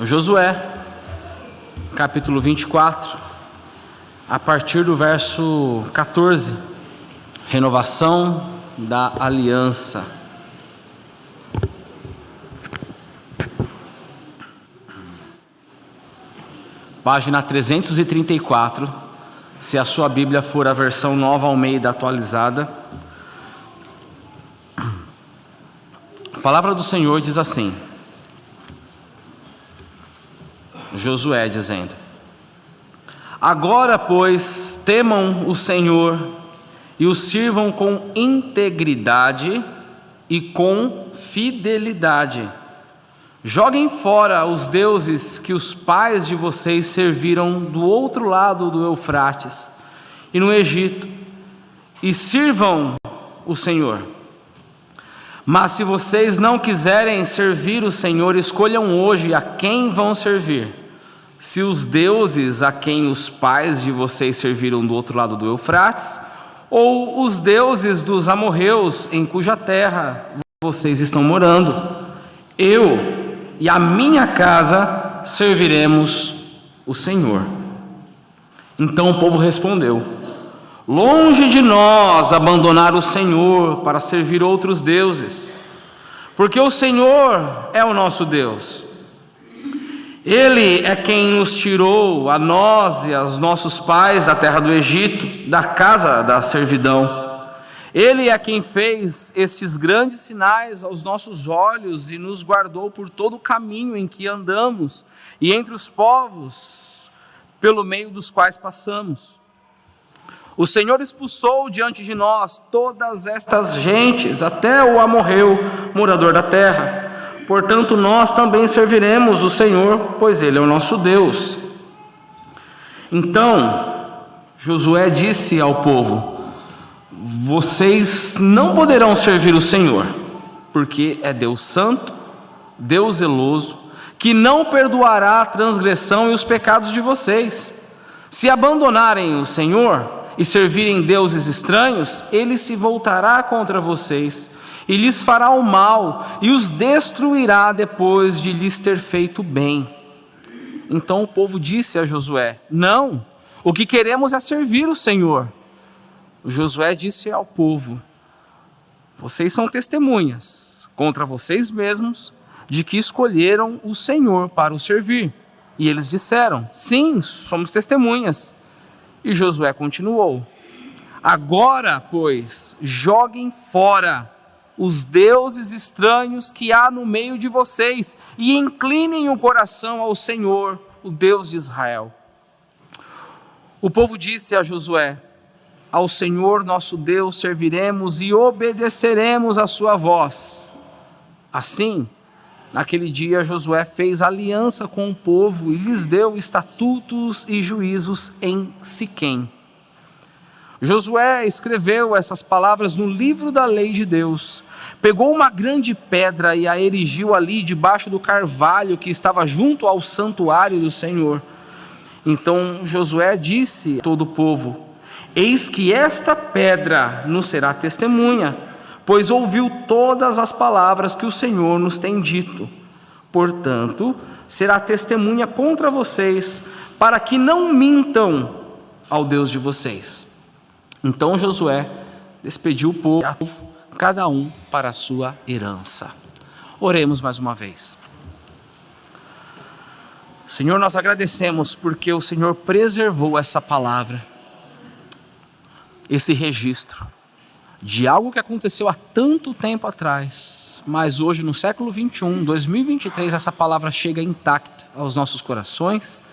Josué, capítulo 24, a partir do verso 14, renovação da aliança. Página 334, se a sua Bíblia for a versão Nova Almeida atualizada. A palavra do Senhor diz assim, Josué dizendo: agora, pois, temam o Senhor e o sirvam com integridade e com fidelidade. Joguem fora os deuses que os pais de vocês serviram do outro lado do Eufrates e no Egito, e sirvam o Senhor. Mas se vocês não quiserem servir o Senhor, escolham hoje a quem vão servir. Se os deuses a quem os pais de vocês serviram do outro lado do Eufrates, ou os deuses dos amorreus em cuja terra vocês estão morando. Eu e a minha casa serviremos o Senhor. Então o povo respondeu: longe de nós abandonar o Senhor para servir outros deuses, porque o Senhor é o nosso Deus. Ele é quem nos tirou, a nós e aos nossos pais, da terra do Egito, da casa da servidão. Ele é quem fez estes grandes sinais aos nossos olhos e nos guardou por todo o caminho em que andamos e entre os povos pelo meio dos quais passamos. O Senhor expulsou diante de nós todas estas gentes, até o amorreu, morador da terra. Portanto, nós também serviremos o Senhor, pois Ele é o nosso Deus. Então, Josué disse ao povo: vocês não poderão servir o Senhor, porque é Deus santo, Deus zeloso, que não perdoará a transgressão e os pecados de vocês. Se abandonarem o Senhor e servirem deuses estranhos, Ele se voltará contra vocês e lhes fará o mal e os destruirá depois de lhes ter feito bem. Então o povo disse a Josué: não, o que queremos é servir o Senhor. Josué disse ao povo: vocês são testemunhas contra vocês mesmos de que escolheram o Senhor para o servir. E eles disseram: sim, somos testemunhas. E Josué continuou: agora, pois, joguem fora os deuses estranhos que há no meio de vocês e inclinem o coração ao Senhor, o Deus de Israel. O povo disse a Josué: ao Senhor nosso Deus serviremos e obedeceremos a sua voz. Assim, naquele dia Josué fez aliança com o povo e lhes deu estatutos e juízos em Siquém. Josué escreveu essas palavras no livro da lei de Deus, pegou uma grande pedra e a erigiu ali debaixo do carvalho que estava junto ao santuário do Senhor. Então Josué disse a todo o povo: eis que esta pedra nos será testemunha, pois ouviu todas as palavras que o Senhor nos tem dito. Portanto, será testemunha contra vocês, para que não mintam ao Deus de vocês. Então Josué despediu o povo, cada um para a sua herança. Oremos mais uma vez. Senhor, nós agradecemos porque o Senhor preservou essa palavra, esse registro de algo que aconteceu há tanto tempo atrás, mas hoje no século 21, 2023, essa palavra chega intacta aos nossos corações.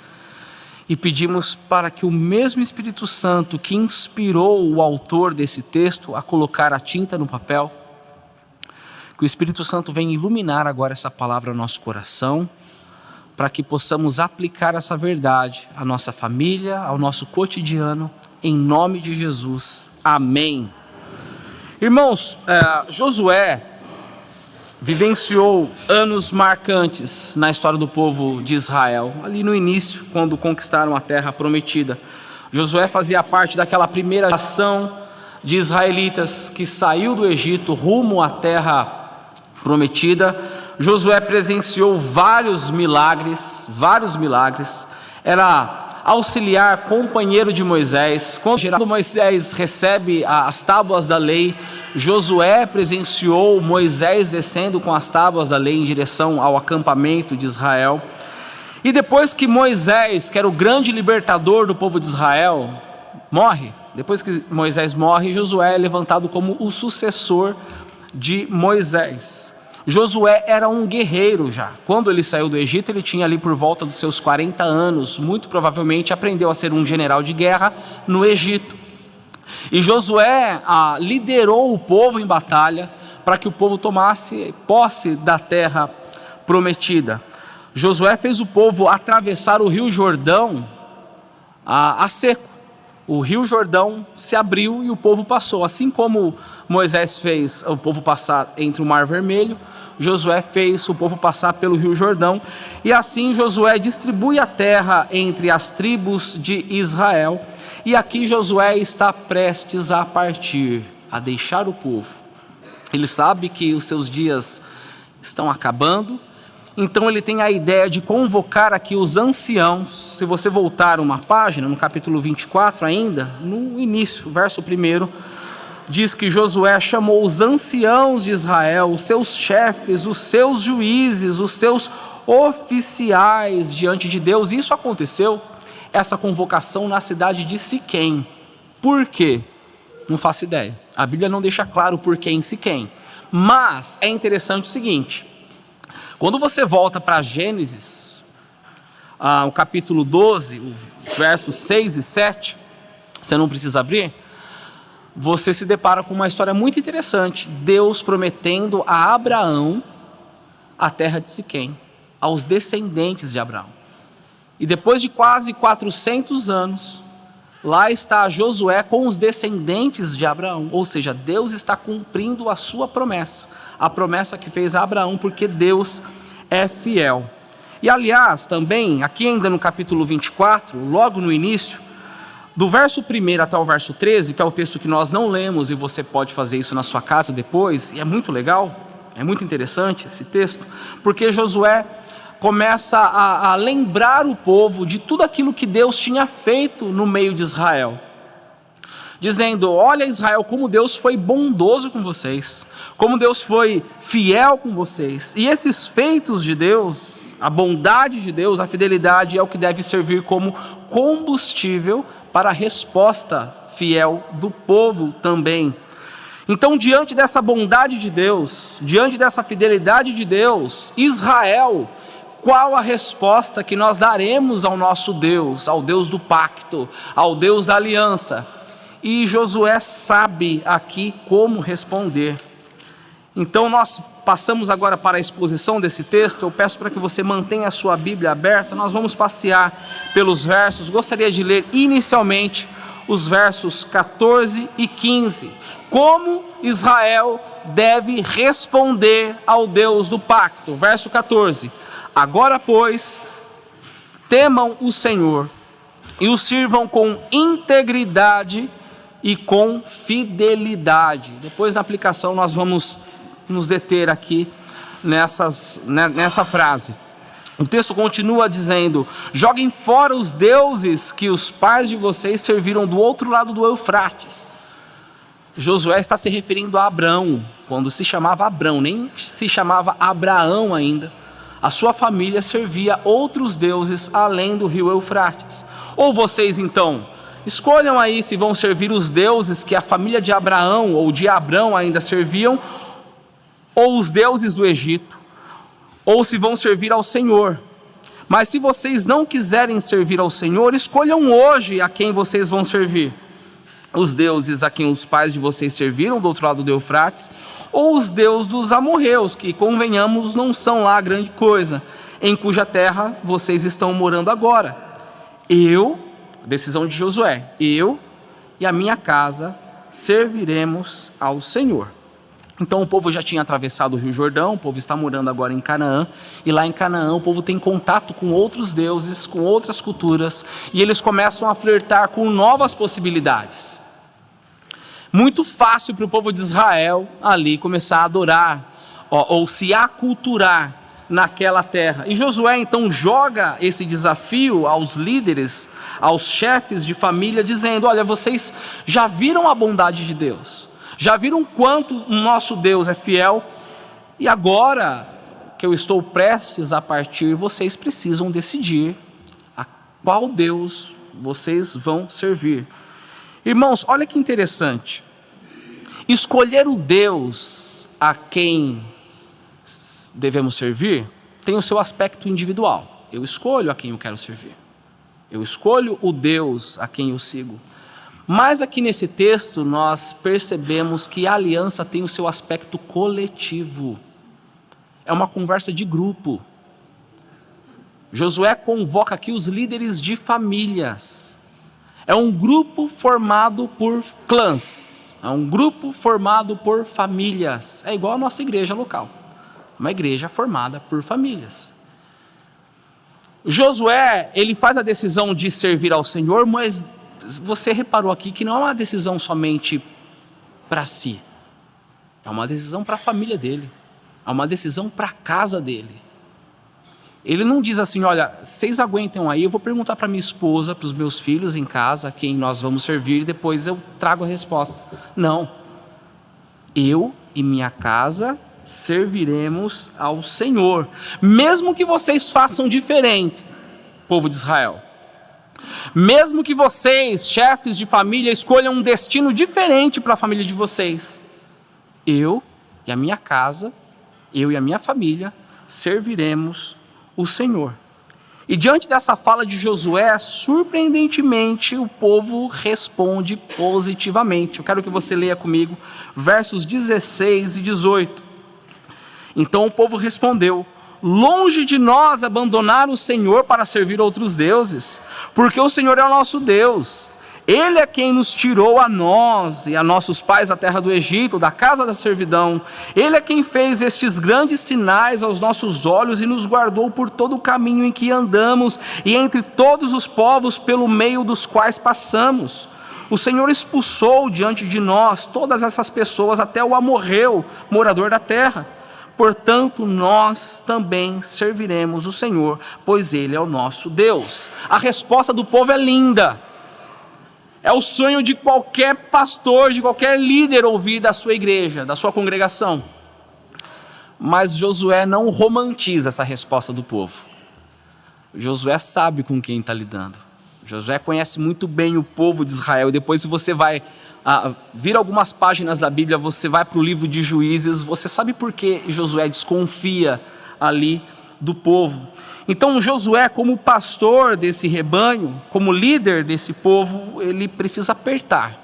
E pedimos para que o mesmo Espírito Santo que inspirou o autor desse texto a colocar a tinta no papel, que o Espírito Santo venha iluminar agora essa palavra ao nosso coração, para que possamos aplicar essa verdade à nossa família, ao nosso cotidiano, em nome de Jesus. Amém. Irmãos, Josué vivenciou anos marcantes na história do povo de Israel, ali no início, quando conquistaram a terra prometida. Josué fazia parte daquela primeira geração de israelitas que saiu do Egito rumo à terra prometida, Josué presenciou vários milagres, era auxiliar, companheiro de Moisés. Quando Moisés recebe as tábuas da lei, Josué presenciou Moisés descendo com as tábuas da lei em direção ao acampamento de Israel. E depois que Moisés, que era o grande libertador do povo de Israel, morre, depois que Moisés morre, Josué é levantado como o sucessor de Moisés. Josué era um guerreiro já. Quando ele saiu do Egito, ele tinha ali por volta dos seus 40 anos. Muito provavelmente aprendeu a ser um general de guerra no Egito. E Josué liderou o povo em batalha para que o povo tomasse posse da terra prometida. Josué fez o povo atravessar o rio Jordão a seco. O rio Jordão se abriu e o povo passou. Assim como Moisés fez o povo passar entre o Mar Vermelho, Josué fez o povo passar pelo rio Jordão. E assim Josué distribui a terra entre as tribos de Israel. E aqui Josué está prestes a partir, a deixar o povo. Ele sabe que os seus dias estão acabando. Então ele tem a ideia de convocar aqui os anciãos. Se você voltar uma página, no capítulo 24 ainda, no início, verso 1, diz que Josué chamou os anciãos de Israel, os seus chefes, os seus juízes, os seus oficiais diante de Deus. Isso aconteceu, essa convocação, na cidade de Siquém. Por quê? Não faço ideia. A Bíblia não deixa claro por que em Siquém. Mas é interessante o seguinte: quando você volta para Gênesis, o capítulo 12, versos 6 e 7, você não precisa abrir, você se depara com uma história muito interessante. Deus prometendo a Abraão a terra de Siquém, aos descendentes de Abraão. E depois de quase 400 anos, lá está Josué com os descendentes de Abraão. Ou seja, Deus está cumprindo a sua promessa, a promessa que fez a Abraão, porque Deus é fiel. E aliás, também, aqui ainda no capítulo 24, logo no início, do verso 1 até o verso 13, que é o texto que nós não lemos, e você pode fazer isso na sua casa depois, e é muito legal, é muito interessante esse texto, porque Josué começa a lembrar o povo de tudo aquilo que Deus tinha feito no meio de Israel, dizendo: olha, Israel, como Deus foi bondoso com vocês, como Deus foi fiel com vocês. E esses feitos de Deus, a bondade de Deus, a fidelidade, é o que deve servir como combustível para a resposta fiel do povo também. Então, diante dessa bondade de Deus, diante dessa fidelidade de Deus, Israel, qual a resposta que nós daremos ao nosso Deus, ao Deus do pacto, ao Deus da aliança? E Josué sabe aqui como responder. Então nós passamos agora para a exposição desse texto. Eu peço para que você mantenha a sua Bíblia aberta. Nós vamos passear pelos versos. Gostaria de ler inicialmente os versos 14 e 15. Como Israel deve responder ao Deus do pacto. Verso 14. Agora, pois, temam o Senhor e o sirvam com integridade e com fidelidade. Depois, na aplicação, nós vamos nos deter aqui nessa frase. O texto continua dizendo: joguem fora os deuses que os pais de vocês serviram do outro lado do Eufrates. Josué está se referindo a Abrão, quando se chamava Abrão, nem se chamava Abraão ainda. A sua família servia outros deuses além do rio Eufrates. Ou vocês então, escolham aí se vão servir os deuses que a família de Abraão ou de Abrão ainda serviam, ou os deuses do Egito, ou se vão servir ao Senhor. Mas se vocês não quiserem servir ao Senhor, escolham hoje a quem vocês vão servir: os deuses a quem os pais de vocês serviram do outro lado do Eufrates, ou os deuses dos amorreus, que, convenhamos, não são lá grande coisa, em cuja terra vocês estão morando agora. Decisão de Josué, eu e a minha casa serviremos ao Senhor. Então o povo já tinha atravessado o rio Jordão, o povo está morando agora em Canaã, e lá em Canaã o povo tem contato com outros deuses, com outras culturas, e eles começam a flertar com novas possibilidades. Muito fácil para o povo de Israel ali começar a adorar ou se aculturar naquela terra. E Josué então joga esse desafio aos líderes, aos chefes de família, dizendo: olha, vocês já viram a bondade de Deus, já viram quanto o nosso Deus é fiel, e agora que eu estou prestes a partir, vocês precisam decidir a qual Deus vocês vão servir. Irmãos, olha que interessante, escolher o Deus a quem devemos servir tem o seu aspecto individual. Eu escolho a quem eu quero servir, eu escolho o Deus a quem eu sigo. Mas aqui nesse texto nós percebemos que a aliança tem o seu aspecto coletivo, é uma conversa de grupo. Josué convoca aqui os líderes de famílias, é um grupo formado por clãs, é um grupo formado por famílias, é igual a nossa igreja local, uma igreja formada por famílias. Josué, ele faz a decisão de servir ao Senhor, mas você reparou aqui que não é uma decisão somente para si, é uma decisão para a família dele, é uma decisão para a casa dele. Ele não diz assim: olha, vocês aguentem aí, eu vou perguntar para minha esposa, para os meus filhos em casa, quem nós vamos servir, e depois eu trago a resposta. Não, eu e minha casa serviremos ao Senhor, mesmo que vocês façam diferente, povo de Israel. Mesmo que vocês, chefes de família, escolham um destino diferente para a família de vocês, eu e a minha casa, eu e a minha família serviremos o Senhor. E diante dessa fala de Josué, surpreendentemente o povo responde positivamente. Eu quero que você leia comigo versos 16 e 18. Então o povo respondeu: longe de nós abandonar o Senhor para servir outros deuses, porque o Senhor é o nosso Deus. Ele é quem nos tirou a nós e a nossos pais da terra do Egito, da casa da servidão. Ele é quem fez estes grandes sinais aos nossos olhos e nos guardou por todo o caminho em que andamos e entre todos os povos pelo meio dos quais passamos. O Senhor expulsou diante de nós todas essas pessoas até o amorreu, morador da terra. Portanto, nós também serviremos o Senhor, pois Ele é o nosso Deus. A resposta do povo é linda. É o sonho de qualquer pastor, de qualquer líder ouvir da sua igreja, da sua congregação. Mas Josué não romantiza essa resposta do povo. Josué sabe com quem está lidando. Josué conhece muito bem o povo de Israel. E depois, se você vai vir algumas páginas da Bíblia, você vai para o livro de Juízes, você sabe por que Josué desconfia ali do povo. Então Josué, como pastor desse rebanho, como líder desse povo, ele precisa apertar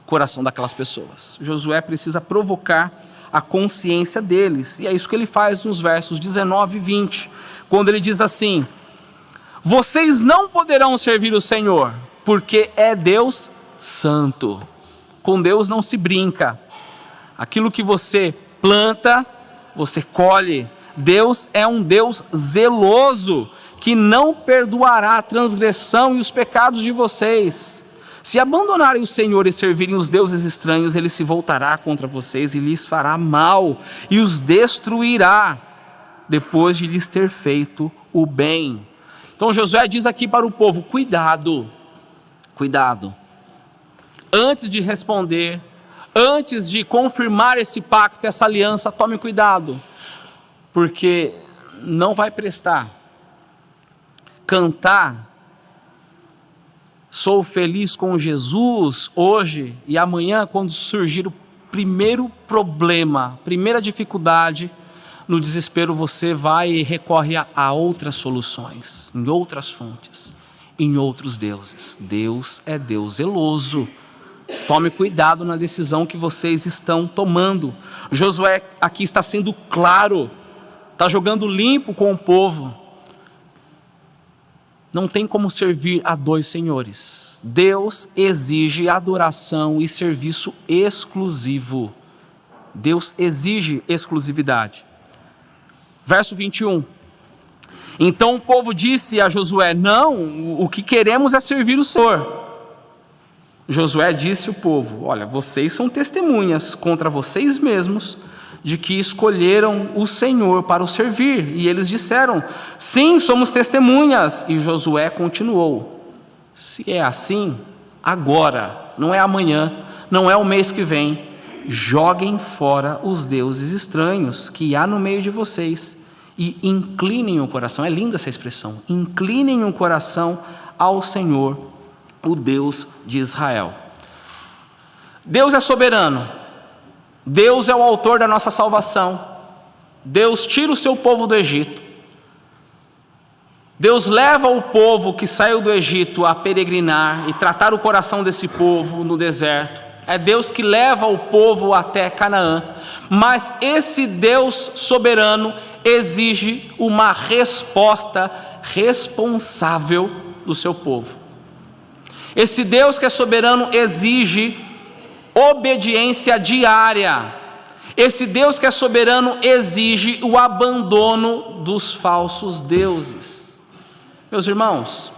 o coração daquelas pessoas. Josué precisa provocar a consciência deles, e é isso que ele faz nos versos 19 e 20, quando ele diz assim: vocês não poderão servir o Senhor, porque é Deus santo. Com Deus não se brinca. Aquilo que você planta, você colhe. Deus é um Deus zeloso, que não perdoará a transgressão e os pecados de vocês. Se abandonarem o Senhor e servirem os deuses estranhos, Ele se voltará contra vocês e lhes fará mal, e os destruirá, depois de lhes ter feito o bem. Então Josué diz aqui para o povo: cuidado, cuidado. Antes de responder, antes de confirmar esse pacto, essa aliança, tome cuidado. Porque não vai prestar cantar sou feliz com Jesus hoje e amanhã, quando surgir o primeiro problema, primeira dificuldade, no desespero você vai e recorre a outras soluções, em outras fontes, em outros deuses. Deus é Deus zeloso. Tome cuidado na decisão que vocês estão tomando. Josué aqui está sendo claro, está jogando limpo com o povo. Não tem como servir a dois senhores. Deus exige adoração e serviço exclusivo. Deus exige exclusividade. Verso 21. Então o povo disse a Josué: não, o que queremos é servir o Senhor. Josué disse ao povo: olha, vocês são testemunhas contra vocês mesmos de que escolheram o Senhor para o servir. E eles disseram: sim, somos testemunhas. E Josué continuou: se é assim, agora, não é amanhã, não é o mês que vem, joguem fora os deuses estranhos que há no meio de vocês e inclinem o coração. É linda essa expressão: inclinem o coração ao Senhor, o Deus de Israel. Deus é soberano. Deus é o autor da nossa salvação. Deus tira o seu povo do Egito. Deus leva o povo que saiu do Egito a peregrinar e tratar o coração desse povo no deserto. É Deus que leva o povo até Canaã. Mas esse Deus soberano exige uma resposta responsável do seu povo. Esse Deus que é soberano exige obediência diária. Esse Deus que é soberano exige o abandono dos falsos deuses. Meus irmãos,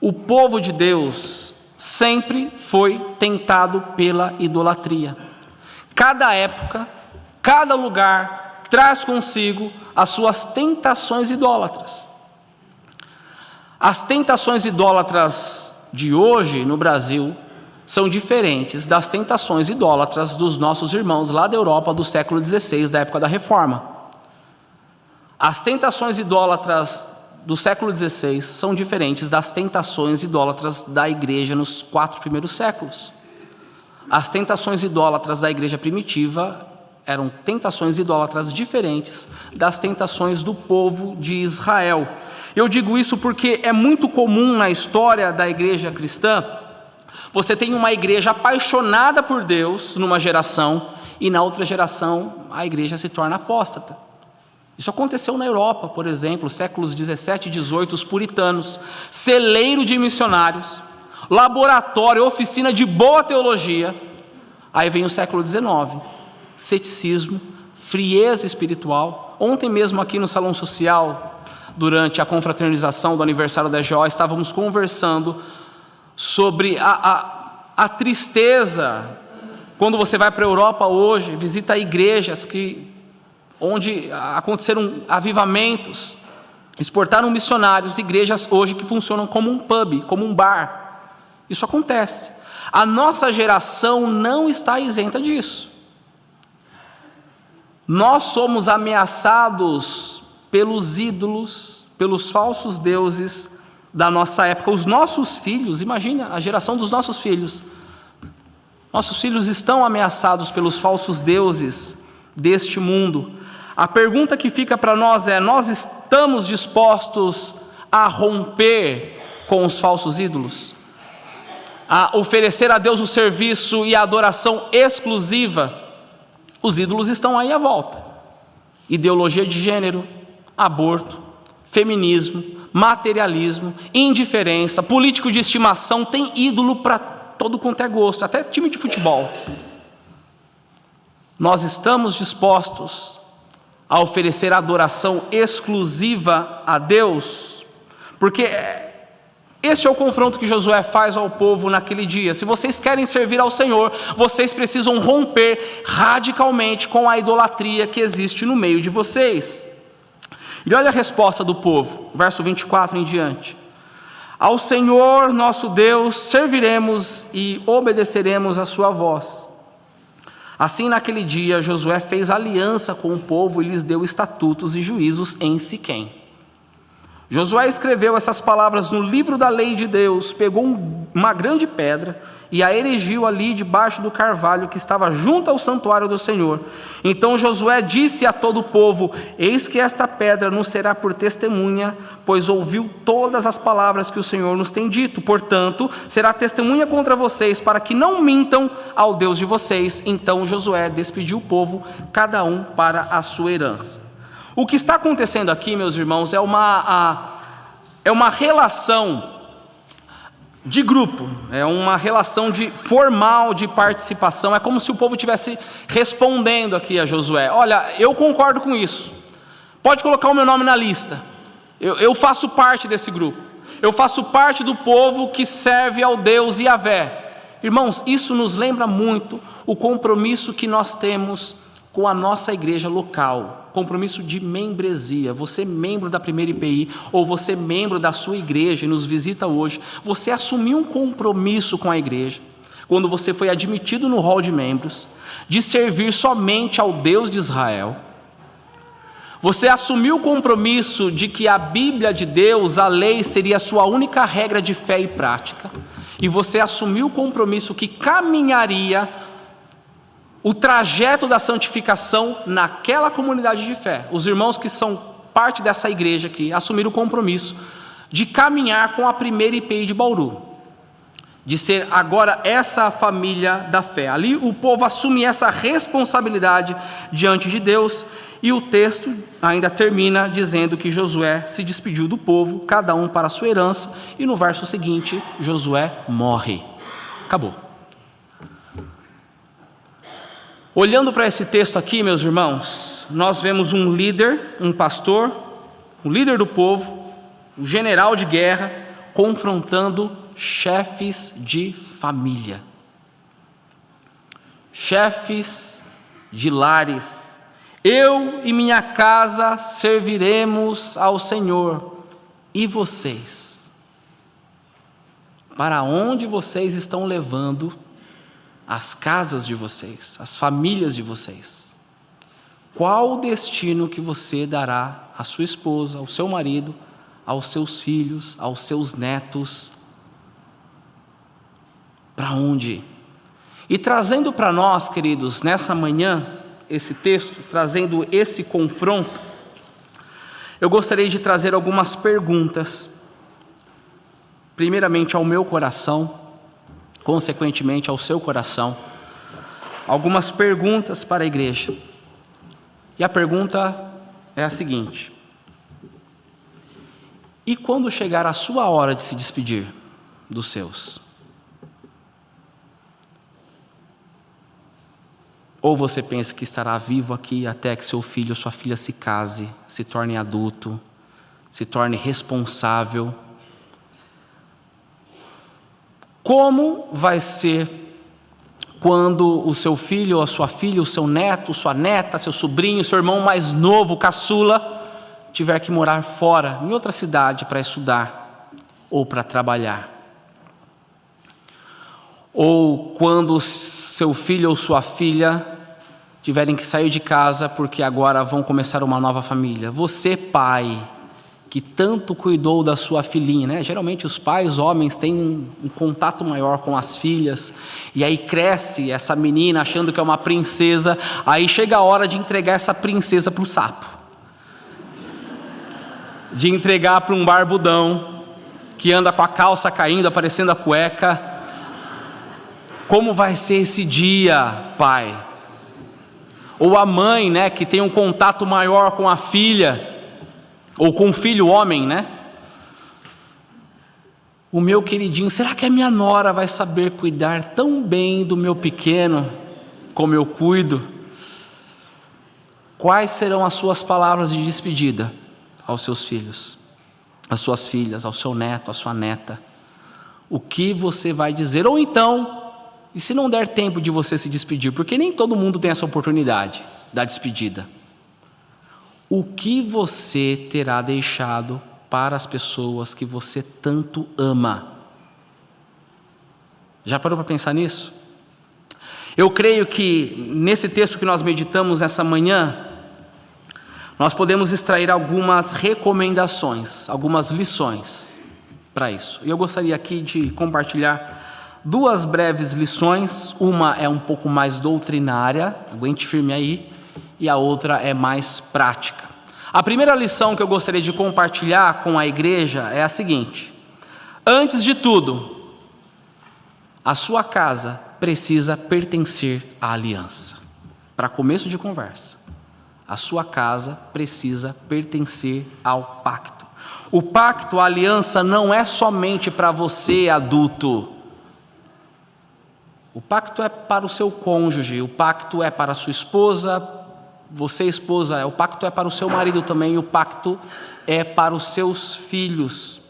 o povo de Deus sempre foi tentado pela idolatria. Cada época, cada lugar traz consigo as suas tentações idólatras. As tentações idólatras de hoje no Brasil são diferentes das tentações idólatras dos nossos irmãos lá da Europa do século XVI, da época da Reforma. As tentações idólatras do século XVI são diferentes das tentações idólatras da igreja nos 4 primeiros séculos. As tentações idólatras da igreja primitiva eram tentações idólatras diferentes das tentações do povo de Israel. Eu digo isso porque é muito comum na história da igreja cristã, você tem uma igreja apaixonada por Deus numa geração, e na outra geração a igreja se torna apóstata. Isso aconteceu na Europa, por exemplo, séculos 17 e 18, os puritanos, celeiro de missionários, laboratório, oficina de boa teologia. Aí vem o século 19, ceticismo, frieza espiritual. Ontem mesmo aqui no salão social, durante a confraternização do aniversário da EGO, estávamos conversando sobre a tristeza, quando você vai para a Europa hoje, visita igrejas onde aconteceram avivamentos, exportaram missionários, igrejas hoje que funcionam como um pub, como um bar. Isso acontece. A nossa geração não está isenta disso. Nós somos ameaçados pelos ídolos, pelos falsos deuses da nossa época. Os nossos filhos, imagina a geração dos nossos filhos. Nossos filhos estão ameaçados pelos falsos deuses deste mundo. A pergunta que fica para nós é: nós estamos dispostos a romper com os falsos ídolos? A oferecer a Deus o serviço e a adoração exclusiva? Os ídolos estão aí à volta. Ideologia de gênero, aborto, feminismo, materialismo, indiferença, político de estimação, tem ídolo para todo quanto é gosto, até time de futebol. Nós estamos dispostos a oferecer adoração exclusiva a Deus? Porque este é o confronto que Josué faz ao povo naquele dia. Se vocês querem servir ao Senhor, vocês precisam romper radicalmente com a idolatria que existe no meio de vocês. E olha a resposta do povo, verso 24 em diante: ao Senhor nosso Deus serviremos e obedeceremos a sua voz. Assim, naquele dia, Josué fez aliança com o povo e lhes deu estatutos e juízos em Siquém. Josué escreveu essas palavras no livro da lei de Deus, pegou uma grande pedra e a erigiu ali debaixo do carvalho que estava junto ao santuário do Senhor. Então Josué disse a todo o povo: eis que esta pedra nos será por testemunha, pois ouviu todas as palavras que o Senhor nos tem dito. Portanto, será testemunha contra vocês, para que não mintam ao Deus de vocês. Então Josué despediu o povo, cada um para a sua herança. O que está acontecendo aqui, meus irmãos, é uma relação de grupo, é uma relação formal de participação. É como se o povo estivesse respondendo aqui a Josué: olha, eu concordo com isso, pode colocar o meu nome na lista, eu faço parte desse grupo, eu faço parte do povo que serve ao Deus Yahvé. Irmãos, isso nos lembra muito o compromisso que nós temos com a nossa igreja local, compromisso de membresia. Você membro da Primeira IPI, ou você membro da sua igreja e nos visita hoje, você assumiu um compromisso com a igreja, quando você foi admitido no hall de membros, de servir somente ao Deus de Israel. Você assumiu o compromisso de que a Bíblia de Deus, a lei, seria a sua única regra de fé e prática. E você assumiu o compromisso que caminharia o trajeto da santificação naquela comunidade de fé. Os irmãos que são parte dessa igreja aqui assumiram o compromisso de caminhar com a Primeira IPI de Bauru, de ser agora essa família da fé. Ali o povo assume essa responsabilidade diante de Deus, e o texto ainda termina dizendo que Josué se despediu do povo, cada um para a sua herança, e no verso seguinte Josué morre. Acabou. Olhando para esse texto aqui, meus irmãos, nós vemos um líder, um pastor, o líder do povo, o general de guerra, confrontando chefes de família, chefes de lares. Eu e minha casa serviremos ao Senhor. E vocês? Para onde vocês estão levando as casas de vocês, as famílias de vocês? Qual o destino que você dará à sua esposa, ao seu marido, aos seus filhos, aos seus netos? Para onde? E trazendo para nós, queridos, nessa manhã, esse texto, trazendo esse confronto, eu gostaria de trazer algumas perguntas, primeiramente ao meu coração, consequentemente ao seu coração, algumas perguntas para a igreja. E a pergunta é a seguinte: e quando chegar a sua hora de se despedir dos seus? Ou você pensa que estará vivo aqui até que seu filho ou sua filha se case, se torne adulto, se torne responsável? Como vai ser quando o seu filho ou a sua filha, o seu neto, sua neta, seu sobrinho, seu irmão mais novo, caçula, tiver que morar fora, em outra cidade, para estudar ou para trabalhar? Ou quando seu filho ou sua filha tiverem que sair de casa porque agora vão começar uma nova família? Você, pai, que tanto cuidou da sua filhinha, né? Geralmente os pais, homens, têm um contato maior com as filhas, e aí cresce essa menina achando que é uma princesa, aí chega a hora de entregar essa princesa para o sapo, de entregar para um barbudão, que anda com a calça caindo, aparecendo a cueca. Como vai ser esse dia, pai? Ou a mãe, né, que tem um contato maior com a filha, ou com o filho homem, né? O meu queridinho, será que a minha nora vai saber cuidar tão bem do meu pequeno como eu cuido? Quais serão as suas palavras de despedida aos seus filhos, às suas filhas, ao seu neto, à sua neta? O que você vai dizer? Ou então, e se não der tempo de você se despedir, porque nem todo mundo tem essa oportunidade da despedida, o que você terá deixado para as pessoas que você tanto ama? Já parou para pensar nisso? Eu creio que nesse texto que nós meditamos nessa manhã, nós podemos extrair algumas recomendações, algumas lições para isso. E eu gostaria aqui de compartilhar duas breves lições. Uma é um pouco mais doutrinária, aguente firme aí, e a outra é mais prática. A primeira lição que eu gostaria de compartilhar com a igreja é a seguinte: antes de tudo, a sua casa precisa pertencer à aliança. Para começo de conversa, a sua casa precisa pertencer ao pacto. O pacto, a aliança, não é somente para você, adulto. O pacto é para o seu cônjuge, o pacto é para a sua esposa, você, esposa, o pacto é para o seu marido também, e o pacto é para os seus filhos.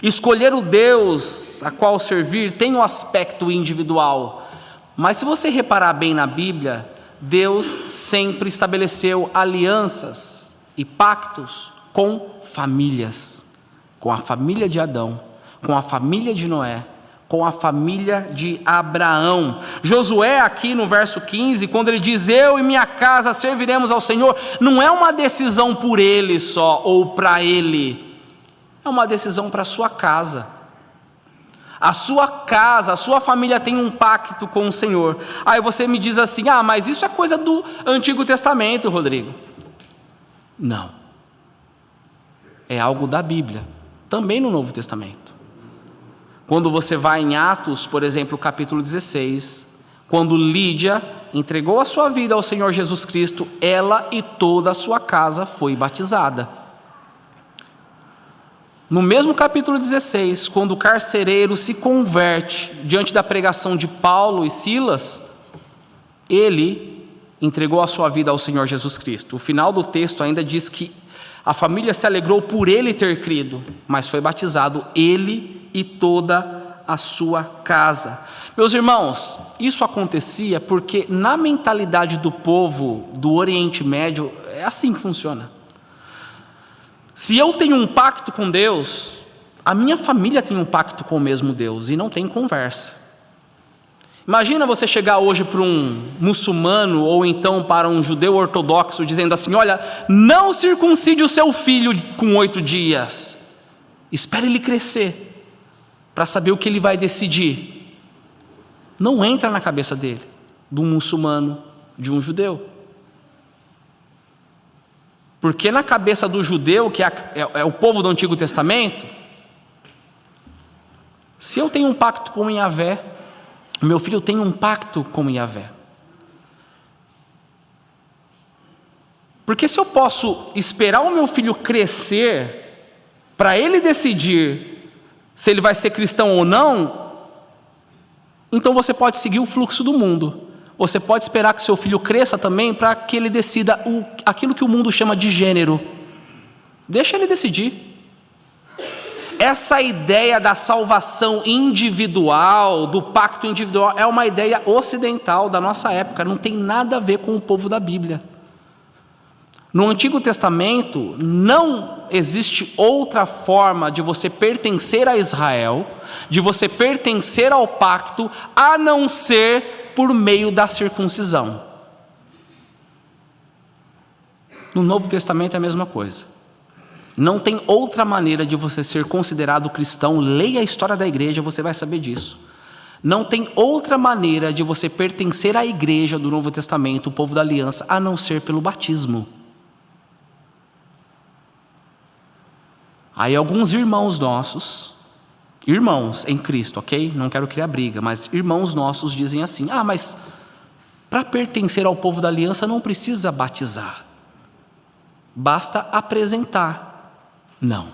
Escolher o Deus a qual servir tem um aspecto individual, mas se você reparar bem na Bíblia, Deus sempre estabeleceu alianças e pactos com famílias, com a família de Adão, com a família de Noé, com a família de Abraão. Josué aqui no verso 15, quando ele diz: eu e minha casa serviremos ao Senhor, não é uma decisão por ele só, ou para ele, é uma decisão para a sua casa. A sua casa, a sua família tem um pacto com o Senhor. Aí você me diz assim: ah, mas isso é coisa do Antigo Testamento, Rodrigo. Não, é algo da Bíblia, também no Novo Testamento. Quando você vai em Atos, por exemplo, capítulo 16, quando Lídia entregou a sua vida ao Senhor Jesus Cristo, ela e toda a sua casa foi batizada. No mesmo capítulo 16, quando o carcereiro se converte diante da pregação de Paulo e Silas, ele entregou a sua vida ao Senhor Jesus Cristo. O final do texto ainda diz que a família se alegrou por ele ter crido, mas foi batizado ele e toda a sua casa. Meus irmãos, isso acontecia porque na mentalidade do povo do Oriente Médio, é assim que funciona. Se eu tenho um pacto com Deus, a minha família tem um pacto com o mesmo Deus, e não tem conversa. Imagina você chegar hoje para um muçulmano, ou então para um judeu ortodoxo, dizendo assim: olha, não circuncide o seu filho com 8 dias, espere ele crescer, para saber o que ele vai decidir. Não entra na cabeça dele, de um muçulmano, de um judeu. Porque na cabeça do judeu, que é o povo do Antigo Testamento, se eu tenho um pacto com Yahvé, meu filho tem um pacto com Yahvé. Porque se eu posso esperar o meu filho crescer, para ele decidir se ele vai ser cristão ou não, então você pode seguir o fluxo do mundo. Você pode esperar que seu filho cresça também para que ele decida aquilo que o mundo chama de gênero. Deixa ele decidir. Essa ideia da salvação individual, do pacto individual, é uma ideia ocidental da nossa época, não tem nada a ver com o povo da Bíblia. No Antigo Testamento, não existe outra forma de você pertencer a Israel, de você pertencer ao pacto, a não ser por meio da circuncisão. No Novo Testamento é a mesma coisa. Não tem outra maneira de você ser considerado cristão. Leia a história da igreja, você vai saber disso. Não tem outra maneira de você pertencer à igreja do Novo Testamento, o povo da aliança, a não ser pelo batismo. Aí alguns irmãos nossos, irmãos em Cristo, ok? Não quero criar briga, mas irmãos nossos dizem assim: ah, mas para pertencer ao povo da aliança não precisa batizar, basta apresentar. Não.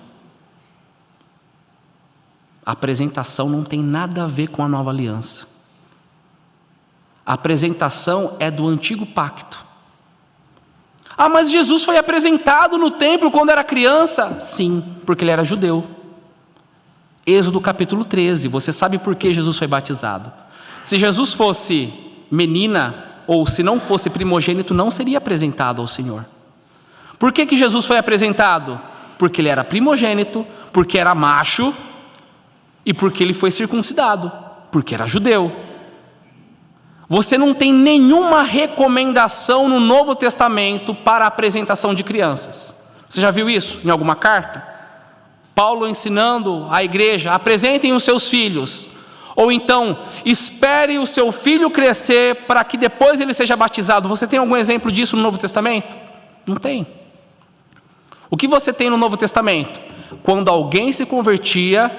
A apresentação não tem nada a ver com a nova aliança. A apresentação é do antigo pacto. Ah, mas Jesus foi apresentado no templo quando era criança. Sim, porque ele era judeu. Êxodo capítulo 13, você sabe por que Jesus foi batizado. Se Jesus fosse menina, ou se não fosse primogênito, não seria apresentado ao Senhor. Por que Jesus foi apresentado? Porque ele era primogênito, porque era macho, e porque ele foi circuncidado, porque era judeu. Você não tem nenhuma recomendação no Novo Testamento para a apresentação de crianças. Você já viu isso em alguma carta? Paulo ensinando a igreja: apresentem os seus filhos. Ou então, espere o seu filho crescer para que depois ele seja batizado. Você tem algum exemplo disso no Novo Testamento? Não tem. O que você tem no Novo Testamento? Quando alguém se convertia,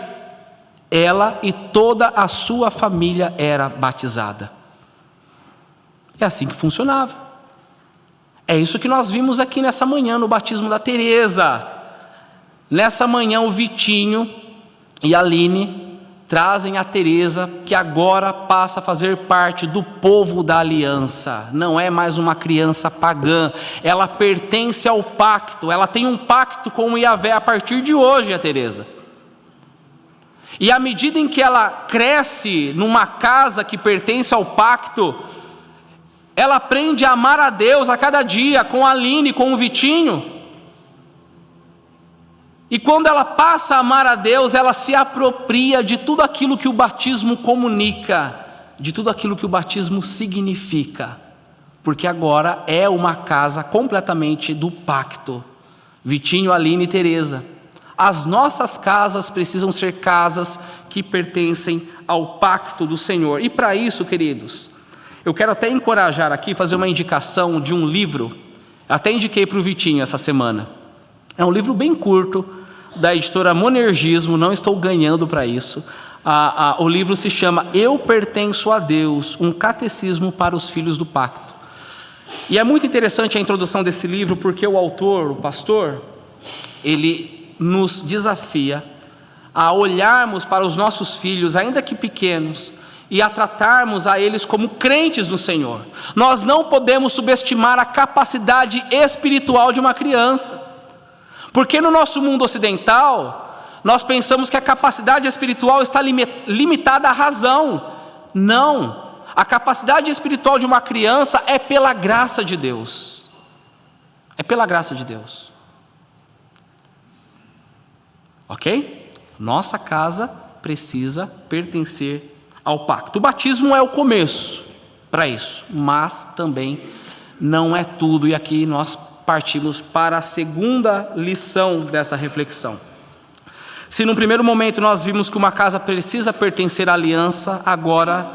ela e toda a sua família era batizada. É assim que funcionava. É isso que nós vimos aqui nessa manhã no batismo da Teresa. Nessa manhã o Vitinho e a Aline trazem a Teresa, que agora passa a fazer parte do povo da aliança. Não é mais uma criança pagã, ela pertence ao pacto, ela tem um pacto com o Yahvé a partir de hoje, a Teresa. E à medida em que ela cresce numa casa que pertence ao pacto, ela aprende a amar a Deus a cada dia, com a Aline, com o Vitinho. E quando ela passa a amar a Deus, ela se apropria de tudo aquilo que o batismo comunica, de tudo aquilo que o batismo significa, porque agora é uma casa completamente do pacto. Vitinho, Aline e Teresa, as nossas casas precisam ser casas que pertencem ao pacto do Senhor. E para isso, queridos, eu quero até encorajar aqui, fazer uma indicação de um livro, até indiquei para o Vitinho essa semana. É um livro bem curto, da editora Monergismo, não estou ganhando para isso. O livro se chama Eu Pertenço a Deus, um catecismo para os filhos do pacto. E é muito interessante a introdução desse livro, porque o autor, o pastor, ele nos desafia a olharmos para os nossos filhos, ainda que pequenos, e a tratarmos a eles como crentes no Senhor. Nós não podemos subestimar a capacidade espiritual de uma criança. Porque no nosso mundo ocidental, nós pensamos que a capacidade espiritual está limitada à razão. Não, a capacidade espiritual de uma criança é pela graça de Deus. É pela graça de Deus. Ok? Nossa casa precisa pertencer ao pacto. O batismo é o começo para isso, mas também não é tudo, e aqui nós partimos para a segunda lição dessa reflexão. Se no primeiro momento nós vimos que uma casa precisa pertencer à aliança, agora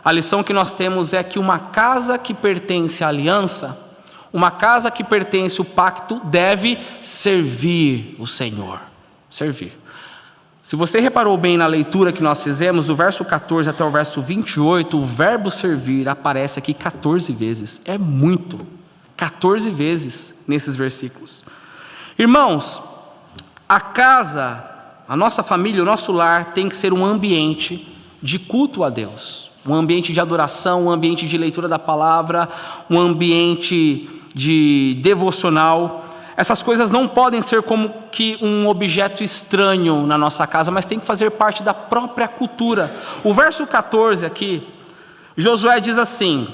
a lição que nós temos é que uma casa que pertence à aliança, uma casa que pertence ao pacto, deve servir o Senhor. Servir. Se você reparou bem na leitura que nós fizemos, do verso 14 até o verso 28, o verbo servir aparece aqui 14 vezes. É muito. 14 vezes nesses versículos. Irmãos, a casa, a nossa família, o nosso lar tem que ser um ambiente de culto a Deus, um ambiente de adoração, um ambiente de leitura da palavra, um ambiente de devocional. Essas coisas não podem ser como que um objeto estranho na nossa casa, mas tem que fazer parte da própria cultura. O verso 14 aqui, Josué diz assim: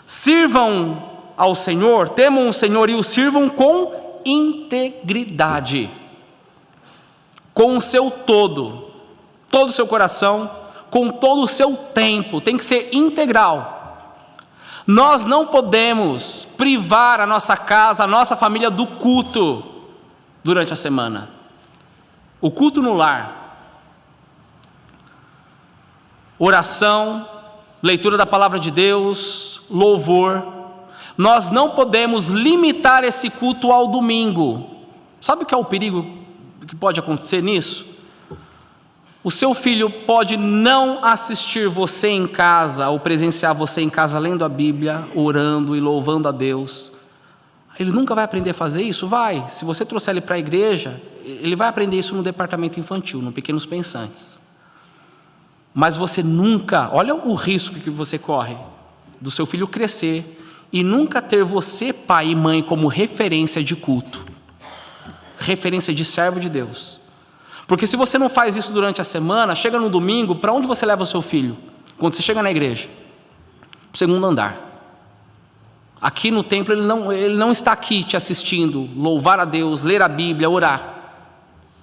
sirvam ao Senhor, temam o Senhor e o sirvam com integridade, com o seu todo o seu coração, com todo o seu tempo, tem que ser integral. Nós não podemos privar a nossa casa, a nossa família do culto durante a semana. O culto no lar, oração, leitura da palavra de Deus, louvor. Nós não podemos limitar esse culto ao domingo. Sabe o que é o perigo que pode acontecer nisso? O seu filho pode não assistir você em casa, ou presenciar você em casa lendo a Bíblia, orando e louvando a Deus. Ele nunca vai aprender a fazer isso? Vai. Se você trouxer ele para a igreja, ele vai aprender isso no departamento infantil, no Pequenos Pensantes. Mas você nunca, olha o risco que você corre, do seu filho crescer e nunca ter você, pai e mãe, como referência de culto, referência de servo de Deus. Porque se você não faz isso durante a semana, chega no domingo, para onde você leva o seu filho? Quando você chega na igreja? Para o segundo andar. Aqui no templo ele não está aqui te assistindo, louvar a Deus, ler a Bíblia, orar.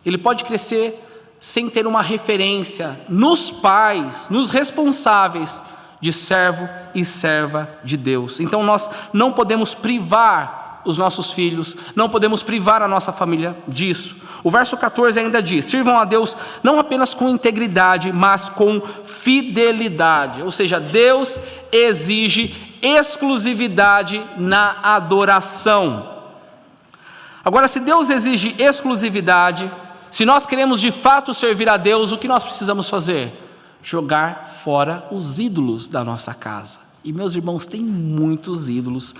Ele pode crescer sem ter uma referência nos pais, nos responsáveis de servo e serva de Deus. Então nós não podemos privar os nossos filhos, não podemos privar a nossa família disso. O verso 14 ainda diz: sirvam a Deus não apenas com integridade, mas com fidelidade. Ou seja, Deus exige exclusividade na adoração. Agora, se Deus exige exclusividade, se nós queremos de fato servir a Deus, o que nós precisamos fazer? Jogar fora os ídolos da nossa casa. E meus irmãos, tem muitos ídolos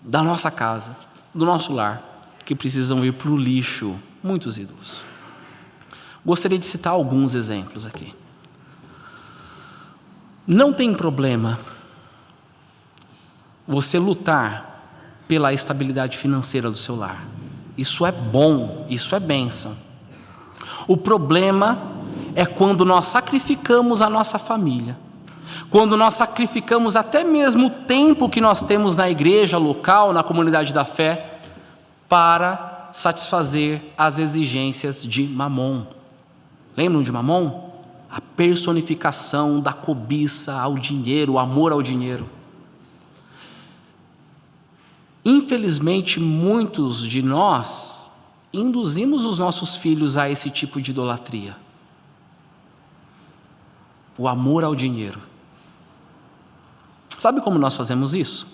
da nossa casa, do nosso lar, que precisam ir para o lixo. Muitos ídolos. Gostaria de citar alguns exemplos aqui. Não tem problema você lutar pela estabilidade financeira do seu lar. Isso é bom, isso é bênção. O problema é quando nós sacrificamos a nossa família, quando nós sacrificamos até mesmo o tempo que nós temos na igreja local, na comunidade da fé, para satisfazer as exigências de Mamon. Lembram de Mamon? A personificação da cobiça ao dinheiro, o amor ao dinheiro. Infelizmente, muitos de nós induzimos os nossos filhos a esse tipo de idolatria. O amor ao dinheiro. Sabe como nós fazemos isso?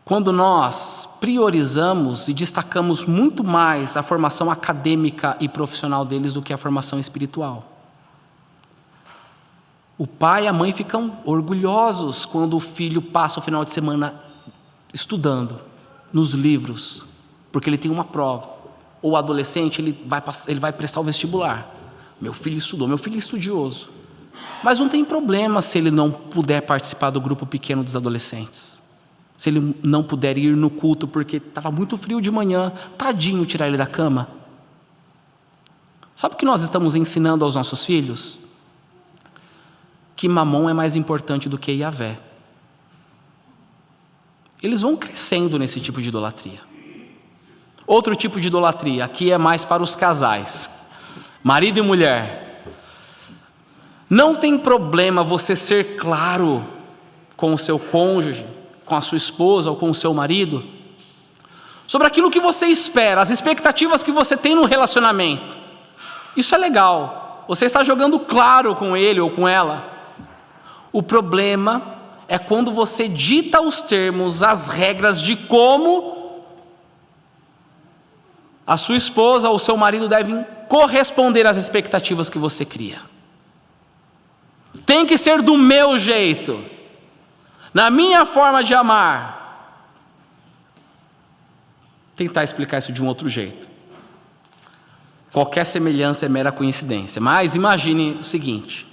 Quando nós priorizamos e destacamos muito mais a formação acadêmica e profissional deles do que a formação espiritual. O pai e a mãe ficam orgulhosos quando o filho passa o final de semana estudando nos livros, porque ele tem uma prova. Ou o adolescente, ele vai prestar o vestibular. Meu filho estudou, meu filho é estudioso. Mas não tem problema se ele não puder participar do grupo pequeno dos adolescentes. Se ele não puder ir no culto porque estava muito frio de manhã, tadinho tirar ele da cama. Sabe o que nós estamos ensinando aos nossos filhos? Que Mamon é mais importante do que Yahvé. Eles vão crescendo nesse tipo de idolatria. Outro tipo de idolatria, aqui é mais para os casais. Marido e mulher. Não tem problema você ser claro com o seu cônjuge, com a sua esposa ou com o seu marido, sobre aquilo que você espera, as expectativas que você tem no relacionamento. Isso é legal, você está jogando claro com ele ou com ela. O problema é quando você dita os termos, as regras de como a sua esposa ou o seu marido devem corresponder às expectativas que você cria. Tem que ser do meu jeito, na minha forma de amar. Tentar explicar isso de um outro jeito. Qualquer semelhança é mera coincidência. Mas imagine o seguinte.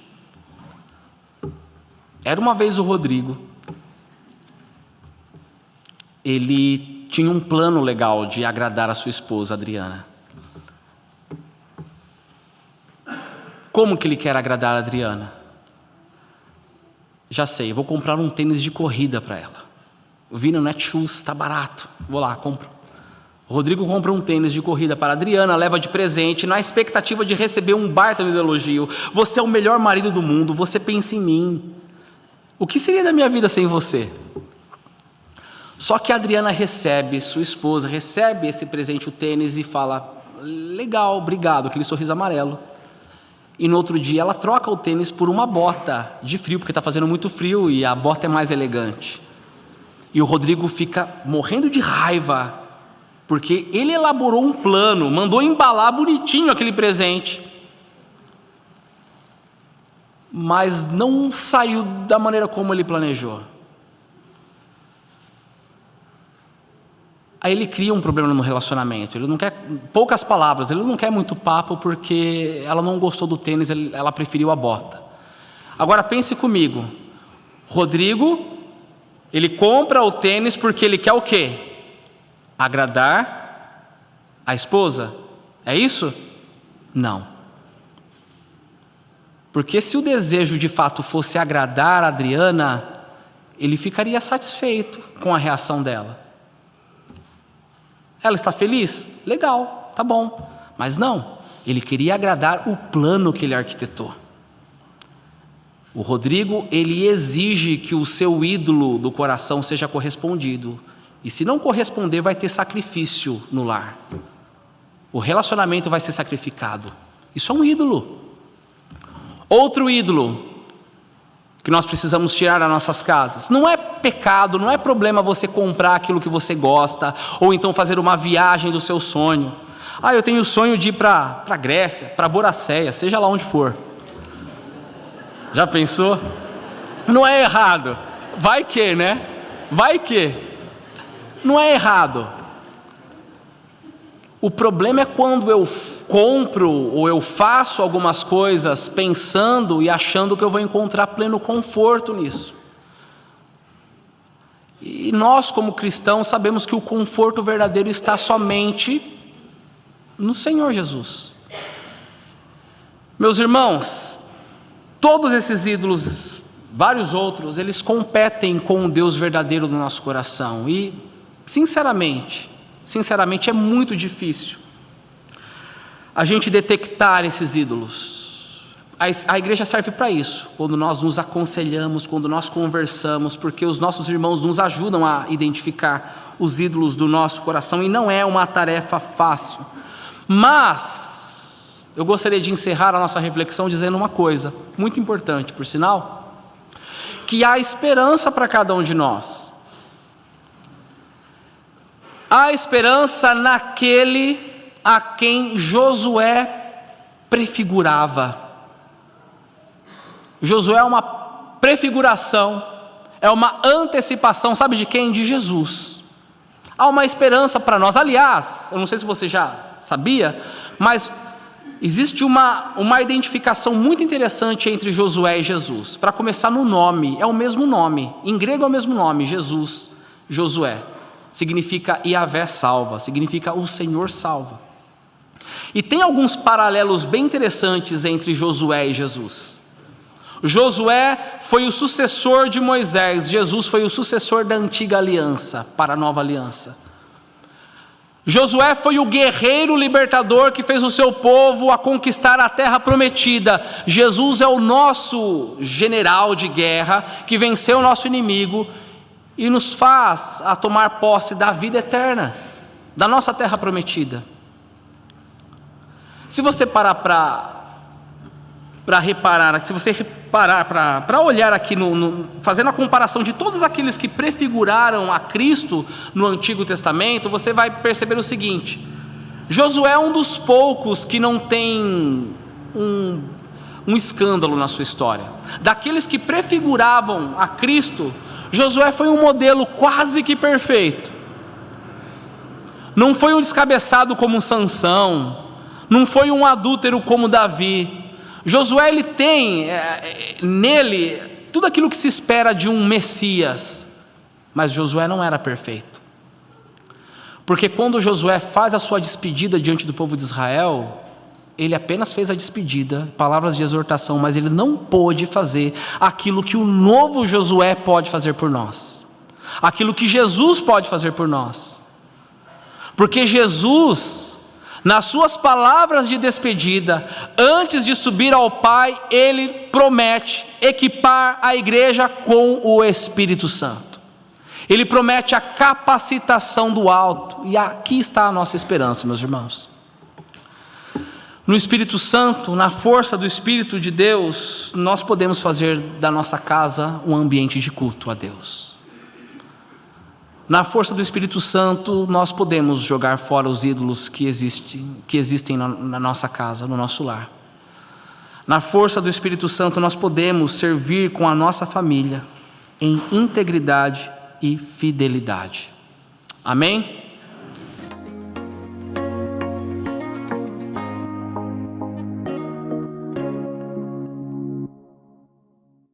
Era uma vez o Rodrigo. Ele tinha um plano legal de agradar a sua esposa, Adriana. Como que ele quer agradar a Adriana? Já sei, eu vou comprar um tênis de corrida para ela. Eu vi no Netshoes, está barato. Vou lá, compro. O Rodrigo compra um tênis de corrida para a Adriana, leva de presente, na expectativa de receber um baita de elogio. Você é o melhor marido do mundo, você pensa em mim. O que seria da minha vida sem você? Só que a Adriana recebe, sua esposa, recebe esse presente, o tênis, e fala, legal, obrigado, aquele sorriso amarelo. E no outro dia ela troca o tênis por uma bota de frio, porque está fazendo muito frio e a bota é mais elegante. E o Rodrigo fica morrendo de raiva, porque ele elaborou um plano, mandou embalar bonitinho aquele presente, mas não saiu da maneira como ele planejou. Aí ele cria um problema no relacionamento. Ele não quer poucas palavras, ele não quer muito papo porque ela não gostou do tênis, ela preferiu a bota. Agora pense comigo. Rodrigo, ele compra o tênis porque ele quer o quê? Agradar a esposa? É isso? Não. Porque se o desejo de fato fosse agradar a Adriana, ele ficaria satisfeito com a reação dela. Ela está feliz? Legal, tá bom. Mas não, ele queria agradar o plano que ele arquitetou. O Rodrigo, ele exige que o seu ídolo do coração seja correspondido. E se não corresponder, vai ter sacrifício no lar. O relacionamento vai ser sacrificado. Isso é um ídolo. Outro ídolo que nós precisamos tirar das nossas casas. Não é pecado, não é problema você comprar aquilo que você gosta, ou então fazer uma viagem do seu sonho. Eu tenho o sonho de ir para a Grécia, para Boracéia, seja lá onde for. Já pensou? Não é errado. Vai que, né? Vai que. Não é errado. O problema é quando eu compro ou eu faço algumas coisas pensando e achando que eu vou encontrar pleno conforto nisso. E nós, como cristãos, sabemos que o conforto verdadeiro está somente no Senhor Jesus. Meus irmãos, Todos esses ídolos, vários outros, eles competem com o Deus verdadeiro do nosso coração. E, sinceramente, é muito difícil a gente detectar esses ídolos. A igreja serve para isso, quando nós nos aconselhamos, quando nós conversamos, porque os nossos irmãos nos ajudam a identificar os ídolos do nosso coração, e não é uma tarefa fácil. Mas eu gostaria de encerrar a nossa reflexão dizendo uma coisa muito importante, por sinal, que há esperança para cada um de nós. Há esperança naquele a quem Josué prefigurava. Josué é uma prefiguração, é uma antecipação, sabe de quem? De Jesus. Há uma esperança para nós. Aliás, eu não sei se você já sabia, mas existe uma identificação muito interessante entre Josué e Jesus. Para começar, no nome, é o mesmo nome, em grego é o mesmo nome, Jesus, Josué. Significa Yahvé salva, significa o Senhor salva. E tem alguns paralelos bem interessantes entre Josué e Jesus. Josué foi o sucessor de Moisés, Jesus foi o sucessor da antiga aliança para a nova aliança. Josué foi o guerreiro libertador que fez o seu povo a conquistar a terra prometida. Jesus é o nosso general de guerra que venceu o nosso inimigo e nos faz a tomar posse da vida eterna, da nossa terra prometida. Se você parar para reparar, se você parar para olhar aqui, fazendo a comparação de todos aqueles que prefiguraram a Cristo no Antigo Testamento, você vai perceber o seguinte: Josué é um dos poucos que não tem um escândalo na sua história. Daqueles que prefiguravam a Cristo, Josué foi um modelo quase que perfeito. Não foi um descabeçado como Sansão, não foi um adúltero como Davi. Josué, ele tem nele tudo aquilo que se espera de um Messias, mas Josué não era perfeito, porque quando Josué faz a sua despedida diante do povo de Israel, ele apenas fez a despedida, palavras de exortação, mas ele não pôde fazer aquilo que o novo Josué pode fazer por nós, aquilo que Jesus pode fazer por nós, porque Jesus, nas suas palavras de despedida, antes de subir ao Pai, ele promete equipar a igreja com o Espírito Santo. Ele promete a capacitação do alto, e aqui está a nossa esperança, meus irmãos. No Espírito Santo, na força do Espírito de Deus, nós podemos fazer da nossa casa um ambiente de culto a Deus. Na força do Espírito Santo, nós podemos jogar fora os ídolos que existem na nossa casa, no nosso lar. Na força do Espírito Santo, nós podemos servir com a nossa família em integridade e fidelidade. Amém?